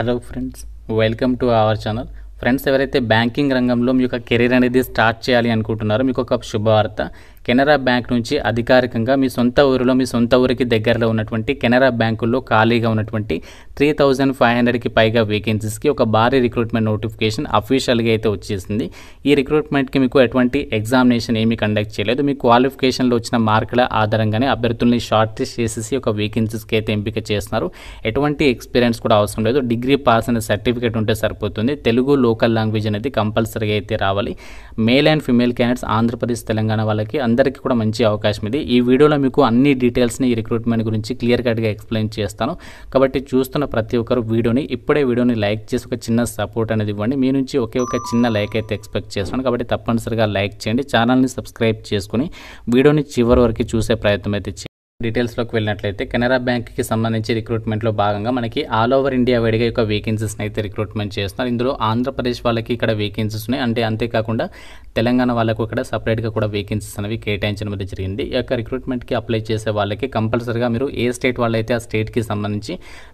Hello friends, welcome to our channel. Friends, ఎవరైతే banking రంగంలో మీ యొక్క కెరీర్ అనేది స్టార్ట్ చేయాలి అనుకుంటున్నారో మీకు ఒక శుభవార్త. కెనరా బ్యాంక్ నుంచి అధికారికంగా మీ సొంత ఊరిలో మీ సొంత ఊరికి దగ్గరలో ఉన్నటువంటి కెనరా బ్యాంకుల్లో ఖాళీగా ఉన్నటువంటి 3500కి పైగా వేకెన్సీస్కి ఒక భారీ రిక్రూట్మెంట్ నోటిఫికేషన్ అఫీషియల్గా అయితే వచ్చేసింది. ఈ రిక్రూట్మెంట్కి మీకు ఎటువంటి ఎగ్జామినేషన్ ఏమీ కండక్ట్ చేయలేదు. మీ క్వాలిఫికేషన్లో వచ్చిన మార్కుల ఆధారంగానే అభ్యర్థుల్ని షార్ట్ లిస్ట్ చేసేసి ఒక వేకెన్సీస్కి అయితే ఎంపిక చేస్తున్నారు. ఎటువంటి ఎక్స్పీరియన్స్ కూడా అవసరం లేదు. డిగ్రీ పాస్ అనే సర్టిఫికేట్ ఉంటే సరిపోతుంది. తెలుగు లోకల్ లాంగ్వేజ్ అనేది కంపల్సరీగా అయితే రావాలి. Male and female candidates Andhra Pradesh Telangana వాళ్ళకి అందరికీ కూడా మంచి అవకాశం ఇది. ఈ వీడియోలో మీకు అన్ని డీటెయిల్స్ని ఈ రిక్రూట్మెంట్ గురించి క్లియర్ కట్గా ఎక్స్ప్లెయిన్ చేస్తాను. కాబట్టి చూస్తున్న ప్రతి ఒక్కరు వీడియోని లైక్ చేసి ఒక చిన్న సపోర్ట్ అనేది ఇవ్వండి. మీ నుంచి ఒక చిన్న లైక్ అయితే ఎక్స్పెక్ట్ చేస్తాను. కాబట్టి తప్పనిసరిగా లైక్ చేయండి. ఛానల్ని సబ్స్క్రైబ్ చేసుకుని వీడియోని చివరి వరకు చూసే ప్రయత్నం అయితే చేయండి. డీటెయిల్స్లోకి వెళ్ళినట్లయితే కెనరా బ్యాంక్కి సంబంధించి రిక్రూట్మెంట్లో భాగంగా మనకి ఆల్ ఓవర్ ఇండియా వైడ్గా యొక్క వేకెన్సీస్ని అయితే రిక్రూట్మెంట్ చేస్తున్నారు. ఇందులో ఆంధ్రప్రదేశ్ వాళ్ళకి ఇక్కడ వేకెన్సీస్ ఉన్నాయి. అంతేకాకుండా తెలంగాణ వాళ్ళకు ఇక్కడ సపరేట్గా కూడా వేకెన్సీస్ అనేవి కేటాయించడం అనేది జరిగింది. ఈ యొక్క రిక్రూట్మెంట్కి అప్లై చేసే వాళ్ళకి కంపల్సరీగా మీరు ఏ స్టేట్ వాళ్ళైతే ఆ స్టేట్కి సంబంధించి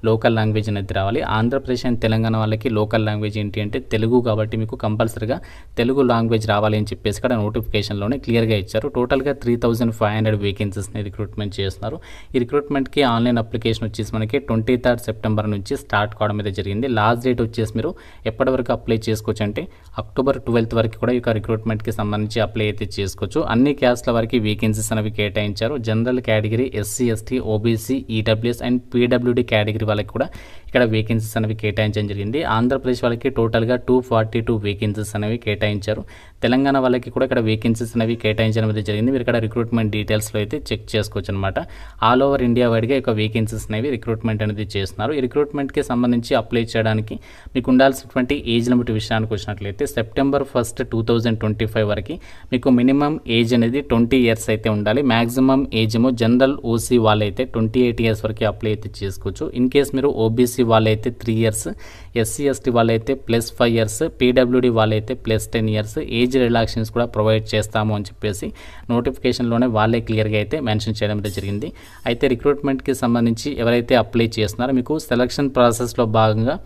లోకల్ లాంగ్వేజ్ అనేది రావాలి. ఆంధ్రప్రదేశ్ అండ్ తెలంగాణ వాళ్ళకి లోకల్ లాంగ్వేజ్ ఏంటి అంటే తెలుగు, కాబట్టి మీకు కంపల్సరీగా తెలుగు లాంగ్వేజ్ రావాలి అని చెప్పేసి ఇక్కడ నోటిఫికేషన్లోనే క్లియర్గా ఇచ్చారు. టోటల్గా 3500 వేకెన్సీస్ని రిక్రూట్మెంట్ చేస్తున్నారు. ఈ రిక్రూట్మెంట్కి ఆన్లైన్ అప్లికేషన్ వచ్చేసి మనకి 23 సెప్టెంబర్ నుంచి స్టార్ట్ కావడం అయితే జరిగింది. లాస్ట్ డేట్ వచ్చేసి మీరు ఎప్పటి వరకు అప్లై చేసుకోవచ్చు అంటే అక్టోబర్ 12 వరకు కూడా ఈ రిక్రూట్మెంట్కి సంబంధించి అప్లై అయితే చేసుకోవచ్చు. అన్ని క్యాస్ట్ల వరకు వేకెన్సీస్ అనేవి కేటాయించారు. General category, SC, ST, OBC, EWS and PWD category వాళ్ళకి కూడా ఇక్కడ వేకెన్సీస్ అనేవి కేటాయించడం జరిగింది. ఆంధ్రప్రదేశ్ వాళ్ళకి టోటల్గా 242 వేకెన్సీస్ అనేవి కేటాయించారు. తెలంగాణ వాళ్ళకి కూడా ఇక్కడ వేకెన్సీస్ అనేవి కేటాయించడం అనేది జరిగింది. మీరు ఇక్కడ రిక్రూట్మెంట్ డీటెయిల్స్లో అయితే చెక్ చేసుకోవచ్చు అనమాట. ఆల్ ఓవర్ ఇండియా వైడ్గా యొక్క వేకెన్సీస్ అనేవి రిక్రూట్మెంట్ అనేది చేస్తున్నారు. ఈ రిక్రూట్మెంట్కి సంబంధించి అప్లై చేయడానికి మీకు ఉండాల్సినటువంటి ఏజ్ లిమిట్ విషయానికి వచ్చినట్లయితే సెప్టెంబర్ 1, 2025 వరకు మీకు మినిమం ఏజ్ అనేది 20 ఇయర్స్ అయితే ఉండాలి. మ్యాక్సిమం ఏజ్ ఏమో జనరల్ ఓసీ వాళ్ళైతే 28 ఇయర్స్ వరకు అప్లై అయితే చేసుకోవచ్చు. ఇన్ కేస్ మీరు ఓబీసీ వాళ్ళైతే 3 ఇయర్స్, ఎస్సీ ఎస్టీ వాళ్ళైతే +5 ఇయర్స్, పీడబ్ల్యూడీ వాళ్ళైతే +10 ఇయర్స్ ఏజ్ రిలాక్షన్స్ కూడా ప్రొవైడ్ చేస్తాము అని చెప్పేసి నోటిఫికేషన్లోనే వాళ్ళే క్లియర్గా అయితే మెన్షన్ చేయడం జరిగింది. అయితే రిక్రూట్మెంట్కి సంబంధించి ఎవరైతే అప్లై చేస్తున్నారో మీకు సెలక్షన్ ప్రాసెస్లో భాగంగా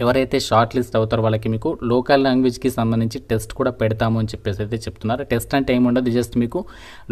ఎవరైతే షార్ట్ లిస్ట్ అవుతారో వాళ్ళకి మీకు లోకల్ లాంగ్వేజ్కి సంబంధించి టెస్ట్ కూడా పెడతాము అని చెప్పేసి అయితే చెప్తున్నారు. టెస్ట్ అంటే ఏముండదు, జస్ట్ మీకు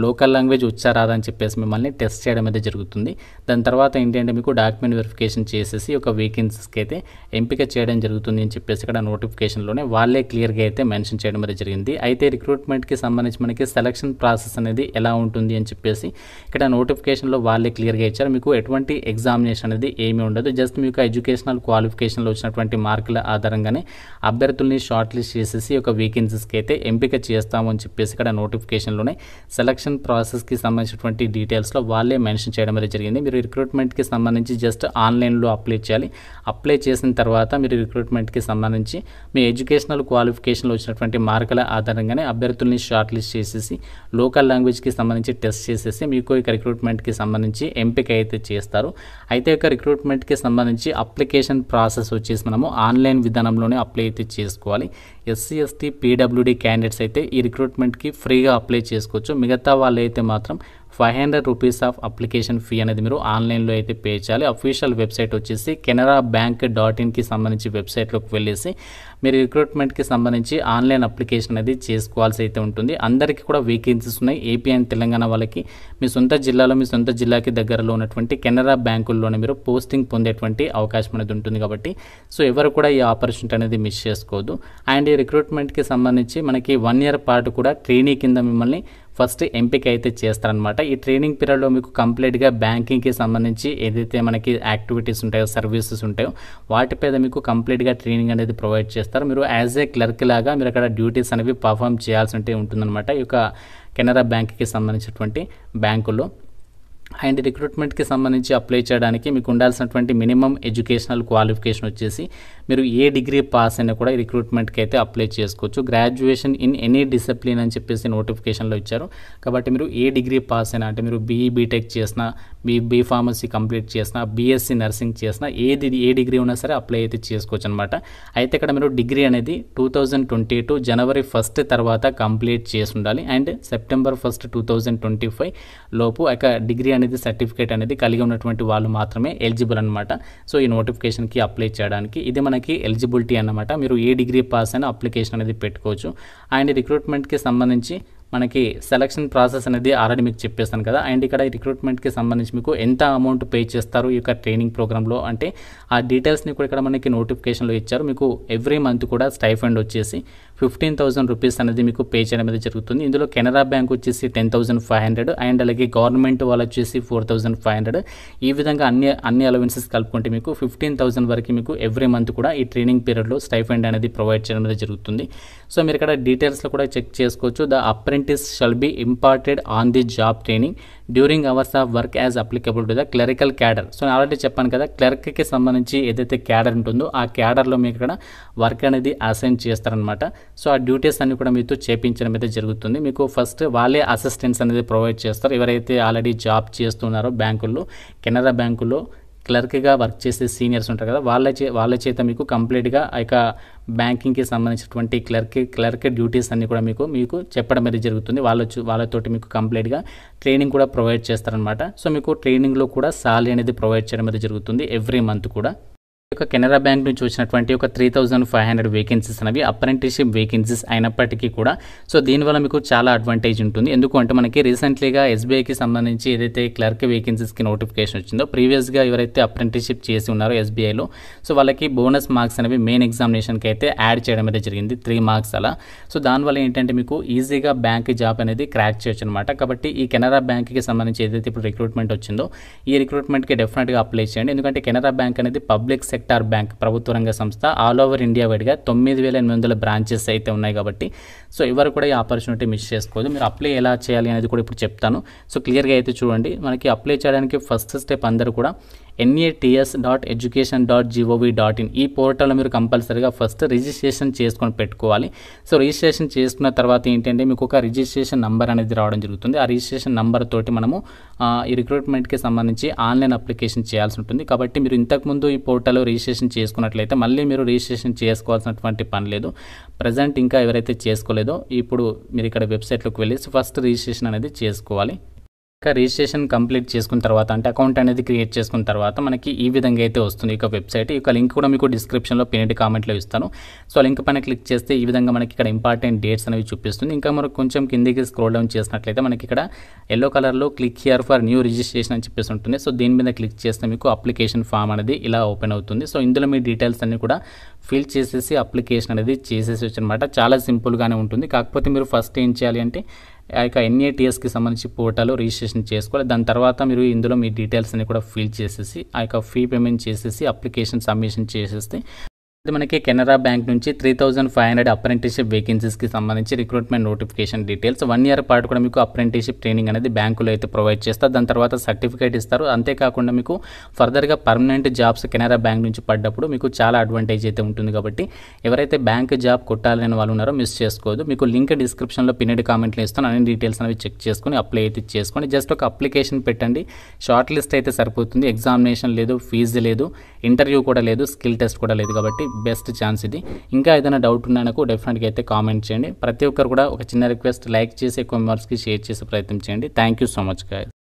లోకల్ లాంగ్వేజ్ వచ్చారాదా అని చెప్పేసి మిమ్మల్ని టెస్ట్ చేయడం అయితే జరుగుతుంది. దాని తర్వాత ఏంటంటే మీకు డాక్యుమెంట్ వెరిఫికేషన్ చేసేసి ఒక వేకెన్సీస్కి అయితే ఎంపిక చేయడం జరుగుతుంది అని చెప్పేసి ఇక్కడ నోటిఫికేషన్లోనే వాళ్ళే క్లియర్గా అయితే మెన్షన్ చేయడం అయితే జరిగింది. అయితే రిక్రూట్మెంట్కి సంబంధించి మనకి సెలక్షన్ ప్రాసెస్ అనేది ఎలా ఉంటుంది అని చెప్పేసి ఇక్కడ నోటిఫికేషన్లో వాళ్ళే క్లియర్గా ఇచ్చారు. మీకు ఎటువంటి ఎగ్జామినేషన్ అనేది ఏమీ ఉండదు. జస్ట్ మీకు ఎడ్యుకేషనల్ క్వాలిఫికేషన్లో వచ్చినటువంటి మార్కుల ఆధారంగానే అభ్యర్థుల్ని షార్ట్ లిస్ట్ చేసేసి ఒక వేకెన్సీస్కి అయితే ఎంపిక చేస్తాము అని చెప్పేసి ఇక్కడ నోటిఫికేషన్లోనే సెలక్షన్ ప్రాసెస్కి సంబంధించినటువంటి డీటెయిల్స్లో వాళ్ళే మెన్షన్ చేయడం అనేది జరిగింది. మీరు రిక్రూట్మెంట్కి సంబంధించి జస్ట్ ఆన్లైన్లో అప్లై చేయాలి. అప్లై చేసిన తర్వాత మీరు రిక్రూట్మెంట్కి సంబంధించి మీ ఎడ్యుకేషనల్ క్వాలిఫికేషన్లో వచ్చినటువంటి మార్కుల ఆధారంగానే అభ్యర్థుల్ని షార్ట్ లిస్ట్ చేసేసి లోకల్ లాంగ్వేజ్కి సంబంధించి టెస్ట్ చేసేసి మీకు ఇక రిక్రూట్మెంట్కి సంబంధించి ఎంపిక అయితే చేస్తారు. అయితే ఇక రిక్రూట్మెంట్కి సంబంధించి అప్లికేషన్ ప్రాసెస్ వచ్చేసి మనము ఆన్లైన్ విధానంలోనే అప్లై అయితే చేసుకోవాలి. ఎస్సీ, ఎస్టీ, పీడబ్ల్యూడీ క్యాండిడేట్స్ అయితే ఈ రిక్రూట్మెంట్కి ఫ్రీగా అప్లై చేసుకోవచ్చు. మిగతా వాళ్ళు అయితే మాత్రం 500 రూపీస్ ఆఫ్ అప్లికేషన్ ఫీ అనేది మీరు ఆన్లైన్లో అయితే పే చేయాలి. అఫీషియల్ వెబ్సైట్ వచ్చేసి canarabank.in సంబంధించి వెబ్సైట్లోకి వెళ్ళేసి మీరు రిక్రూట్మెంట్కి సంబంధించి ఆన్లైన్ అప్లికేషన్ అనేది చేసుకోవాల్సి అయితే ఉంటుంది. అందరికీ కూడా వేకెన్సీస్ ఉన్నాయి. ఏపీ అండ్ తెలంగాణ వాళ్ళకి మీ సొంత జిల్లాలో మీ సొంత జిల్లాకి దగ్గరలో ఉన్నటువంటి కెనరా బ్యాంకుల్లోనే మీరు పోస్టింగ్ పొందేటువంటి అవకాశం అనేది ఉంటుంది. కాబట్టి సో ఎవరు కూడా ఈ ఆపర్చునిటీ అనేది మిస్ చేసుకోవద్దు. అండ్ ఈ రిక్రూట్మెంట్కి సంబంధించి మనకి 1 ఇయర్ పాటు కూడా ట్రైనింగ్ కింద మిమ్మల్ని ఫస్ట్ ఎంపిక అయితే చేస్తారనమాట. ఈ ట్రైనింగ్ పీరియడ్లో మీకు కంప్లీట్గా బ్యాంకింగ్కి సంబంధించి ఏదైతే మనకి యాక్టివిటీస్ ఉంటాయో, సర్వీసెస్ ఉంటాయో వాటిపై మీకు కంప్లీట్గా ట్రైనింగ్ అనేది ప్రొవైడ్ చేస్తారు. మీరు యాజ్ ఏ క్లర్క్ లాగా మీరు అక్కడ డ్యూటీస్ అనేవి పర్ఫామ్ చేయాల్సి ఉంటుందన్నమాట ఈ యొక్క కెనరా బ్యాంక్కి సంబంధించినటువంటి బ్యాంకుల్లో. అండ్ రిక్రూట్మెంట్కి సంబంధించి అప్లై చేయడానికి మీకు ఉండాల్సినటువంటి మినిమం ఎడ్యుకేషనల్ క్వాలిఫికేషన్ వచ్చేసి మీరు ఏ డిగ్రీ పాస్ అయినా కూడా ఈ రిక్రూట్మెంట్కి అయితే అప్లై చేసుకోవచ్చు. గ్రాడ్యుయేషన్ ఇన్ ఎనీ డిసిప్లిన్ అని చెప్పేసి నోటిఫికేషన్లో ఇచ్చారు. కాబట్టి మీరు ఏ డిగ్రీ పాస్ అయినా అంటే మీరు బీఈ బీటెక్ చేసినా, బీ ఫార్మసీ కంప్లీట్ చేసిన, బీఎస్సీ నర్సింగ్ చేసిన, ఏ డిగ్రీ ఉన్నా సరే అప్లై అయితే చేసుకోవచ్చు అనమాట. అయితే ఇక్కడ మీరు డిగ్రీ అనేది 2022 జనవరి 1 తర్వాత కంప్లీట్ చేసి ఉండాలి అండ్ సెప్టెంబర్ 1, 2025 లోపు డిగ్రీ అనేది సర్టిఫికేట్ అనేది కలిగి ఉన్నటువంటి వాళ్ళు మాత్రమే ఎలిజిబుల్ అనమాట. సో ఈ నోటిఫికేషన్కి అప్లై చేయడానికి ఇది మనకి ఎలిజిబిలిటీ అన్నమాట. మీరు ఏ డిగ్రీ పాస్ అయినా అప్లికేషన్ అనేది పెట్టుకోవచ్చు. అండ్ రిక్రూట్మెంట్కి సంబంధించి మనకి సెలక్షన్ ప్రాసెస్ అనేది ఆల్రెడీ మీకు చెప్పేస్తాను కదా. అండ్ ఇక్కడ రిక్రూట్మెంట్కి సంబంధించి మీకు ఎంత అమౌంట్ పే చేస్తారు ఈ యొక్క ట్రైనింగ్ ప్రోగ్రాంలో అంటే ఆ డీటెయిల్స్ని కూడా ఇక్కడ మనకి నోటిఫికేషన్లో ఇచ్చారు. మీకు ఎవ్రీ మంత్ కూడా స్టైఫండ్ వచ్చేసి 15,000 రూపీస్ అనేది మీకు పే చేయడం అనేది జరుగుతుంది. ఇందులో కెనరా బ్యాంక్ వచ్చేసి 10,500 అండ్ అలాగే గవర్నమెంట్ వాళ్ళు వచ్చేసి 4,500. ఈ విధంగా అన్ని అలవెన్సెస్ కలుపుకుంటే మీకు 15,000 వరకు మీకు ఎవ్రీ మంత్ కూడా ఈ ట్రైనింగ్ పీరియడ్లో స్టైఫండ్ అనేది ప్రొవైడ్ చేయడం అనేది జరుగుతుంది. సో మీరు ఇక్కడ డీటెయిల్స్లో కూడా చెక్ చేసుకోవచ్చు. The apprentice shall be imparted on the job training during hours of work as applicable to the clerical cadre. So నేను ఆల్రెడీ చెప్పాను కదా, క్లర్క్కి సంబంధించి ఏదైతే క్యాడర్ ఉంటుందో ఆ క్యాడర్లో మీకు ఇక్కడ వర్క్ అనేది అసైన్ చేస్తారనమాట. సో ఆ డ్యూటీస్ అన్ని కూడా మీతో చేపించడం అయితే జరుగుతుంది. మీకు ఫస్ట్ వాళ్ళే అసిస్టెంట్స్ అనేది ప్రొవైడ్ చేస్తారు. ఎవరైతే ఆల్రెడీ జాబ్ చేస్తున్నారో బ్యాంకుల్లో, కెనరా బ్యాంకుల్లో క్లర్క్గా వర్క్ చేసే సీనియర్స్ ఉంటారు కదా, వాళ్ళ చేత మీకు కంప్లీట్గా ఆ యొక్క బ్యాంకింగ్కి సంబంధించినటువంటి క్లర్క్ డ్యూటీస్ అన్ని కూడా మీకు చెప్పడం అనేది జరుగుతుంది. వాళ్ళతోటి మీకు కంప్లీట్గా ట్రైనింగ్ కూడా ప్రొవైడ్ చేస్తారనమాట. సో మీకు ట్రైనింగ్లో కూడా సాలరీ అనేది ప్రొవైడ్ చేయడం అనేది జరుగుతుంది ఎవ్రీ మంత్ కూడా. ఒక కెనరా బ్యాంక్ నుంచి వచ్చినటువంటి ఒక 3,500 వేకెన్సీస్ అనేవి అప్రెంటిస్షిప్ వేకెన్సీస్ అయినప్పటికీ కూడా సో దీనివల్ల మీకు చాలా అడ్వాంటేజ్ ఉంటుంది. ఎందుకు అంటే మనకి రీసెంట్లీగా ఎస్బీఐకి సంబంధించి ఏదైతే క్లర్క్ వేకెన్సీస్కి నోటిఫికేషన్ వచ్చిందో, ప్రీవియస్గా ఎవరైతే అప్రెంటిస్షిప్ చేసి ఉన్నారో ఎస్బీఐలో సో వాళ్ళకి బోనస్ మార్క్స్ అనేవి మెయిన్ ఎగ్జామినేషన్కి అయితే యాడ్ చేయడం అయితే జరిగింది, 3 మార్క్స్ అలా. సో దానివల్ల ఏంటంటే మీకు ఈజీగా బ్యాంక్ జాబ్ అనేది క్రాక్ చేయొచ్చు అనమాట. కాబట్టి ఈ కెనరా బ్యాంక్కి సంబంధించి ఏదైతే ఇప్పుడు రిక్రూట్మెంట్ వచ్చిందో ఈ రిక్రూట్మెంట్కి డెఫినెట్గా అప్లై చేయండి. ఎందుకంటే కెనరా బ్యాంక్ అనేది పబ్లిక్ సెక్టార్ బ్యాంక్, ప్రభుత్వ రంగ సంస్థ. ఆల్ ఓవర్ ఇండియా వైడ్గా 9,800 బ్రాంచెస్ అయితే ఉన్నాయి కాబట్టి సో ఎవరు కూడా ఈ ఆపర్చునిటీ మిస్ చేసుకోవద్దు. మీరు అప్లై ఎలా చేయాలి అనేది కూడా ఇప్పుడు చెప్తాను. సో క్లియర్గా అయితే చూడండి. మనకి అప్లై చేయడానికి ఫస్ట్ స్టెప్ అందరూ కూడా nats.education.gov.in ఈ పోర్టల్లో మీరు కంపల్సరీగా ఫస్ట్ రిజిస్ట్రేషన్ చేసుకొని పెట్టుకోవాలి. సో రిజిస్ట్రేషన్ చేసుకున్న తర్వాత ఏంటంటే మీకు ఒక రిజిస్ట్రేషన్ నంబర్ అనేది రావడం జరుగుతుంది. ఆ రిజిస్ట్రేషన్ నంబర్ తోటి మనము ఈ రిక్రూట్మెంట్కి సంబంధించి ఆన్లైన్ అప్లికేషన్ చేయాల్సి ఉంటుంది. కాబట్టి మీరు ఇంతకుముందు ఈ పోర్టల్లో రిజిస్ట్రేషన్ చేసుకున్నట్లయితే మళ్ళీ మీరు రిజిస్ట్రేషన్ చేసుకోవాల్సినటువంటి పని లేదు. ప్రజెంట్ ఇంకా ఎవరైతే చేసుకోలేదో ఇప్పుడు మీరు ఇక్కడ వెబ్సైట్లోకి వెళ్ళి ఫస్ట్ రిజిస్ట్రేషన్ అనేది చేసుకోవాలి. రిజిస్ట్రేషన్ కంప్లీట్ చేసుకున్న తర్వాత అంటే అకౌంట్ అనేది క్రియేట్ చేసుకున్న తర్వాత మనకి ఈ విధంగా అయితే వస్తుంది ఈ వెబ్సైట్. ఈ లింక్ కూడా మీకు డిస్క్రిప్షన్లో పిన్డ్ కామెంట్లో ఇస్తాను. సో లింక్ పైన క్లిక్ చేస్తే ఈ విధంగా మనకి ఇక్కడ ఇంపార్టెంట్ డేట్స్ అనేవి చూపిస్తుంది. ఇంకా మనకు కొంచెం కిందికి స్క్రోల్ డౌన్ చేసినట్లయితే మనకి ఇక్కడ ఎల్లో కలర్లో click here for new registration అని చెప్పేసి ఉంటుంది. సో దీని మీద క్లిక్ చేస్తే మీకు అప్లికేషన్ ఫామ్ అనేది ఇలా ఓపెన్ అవుతుంది. సో ఇందులో మీ డీటెయిల్స్ అన్ని కూడా ఫిల్ చేసేసి అప్లికేషన్ అనేది చేసేసి అనమాట. చాలా సింపుల్గానే ఉంటుంది. కాకపోతే మీరు ఫస్ట్ ఏం చేయాలి అంటే ఆ యొక్క NATSకి సంబంధించి పోర్టల్లో రిజిస్ట్రేషన్ చేసుకోవాలి. దాని తర్వాత మీరు ఇందులో మీ డీటెయిల్స్ అన్ని కూడా ఫిల్ చేసేసి ఆ యొక్క ఫీ పేమెంట్ చేసేసి అప్లికేషన్ సబ్మిషన్ చేసేస్తే ఇది మనకి కెనరా బ్యాంక్ నుంచి 3,500 అప్రెంటిస్షిప్ వేకెన్సీస్కి సంబంధించి రిక్రూట్మెంట్ నోటిఫికేషన్ డీటెయిల్స్ 1 ఇయర్ పాటు కూడా మీకు అప్రెంటిస్షిప్ ట్రైనింగ్ అనేది బ్యాంకులో అయితే ప్రొవైడ్ చేస్తారు. దాని తర్వాత సర్టిఫికేట్ ఇస్తారు. అంతేకాకుండా మీకు ఫర్దర్గా పర్మనెంట్ జాబ్స్ కెనరా బ్యాంక్ నుంచి పడ్డప్పుడు మీకు చాలా అడ్వాంటేజ్ అయితే ఉంటుంది. కాబట్టి ఎవరైతే బ్యాంక్ జాబ్ కొట్టాలని వాళ్ళు ఉన్నారో మిస్ చేసుకోవద్దు. మీకు లింక్ డిస్క్రిప్షన్లో పిన్డ్ కామెంట్లో ఇస్తాను. అన్ని డీటెయిల్స్ అనేవి చెక్ చేసుకొని అప్లై అయితే చేసుకోండి. జస్ట్ ఒక అప్లికేషన్ పెట్టండి. షార్ట్ లిస్ట్ అయితే సరిపోతుంది. ఎగ్జామినేషన్ లేదు, ఫీజు లేదు, ఇంటర్వ్యూ కూడా లేదు, స్కిల్ టెస్ట్ కూడా లేదు. కాబట్టి బెస్ట్ ఛాన్స్ ఇది. ఇంకా ఏదైనా డౌట్ ఉన్నా నాకు డెఫినెట్గా అయితే కామెంట్ చేయండి. ప్రతి ఒక్కరు కూడా ఒక చిన్న రిక్వెస్ట్, లైక్ చేసి ఎక్కువ మెంబర్స్కి షేర్ చేసే ప్రయత్నం చేయండి. Thank you so much guys.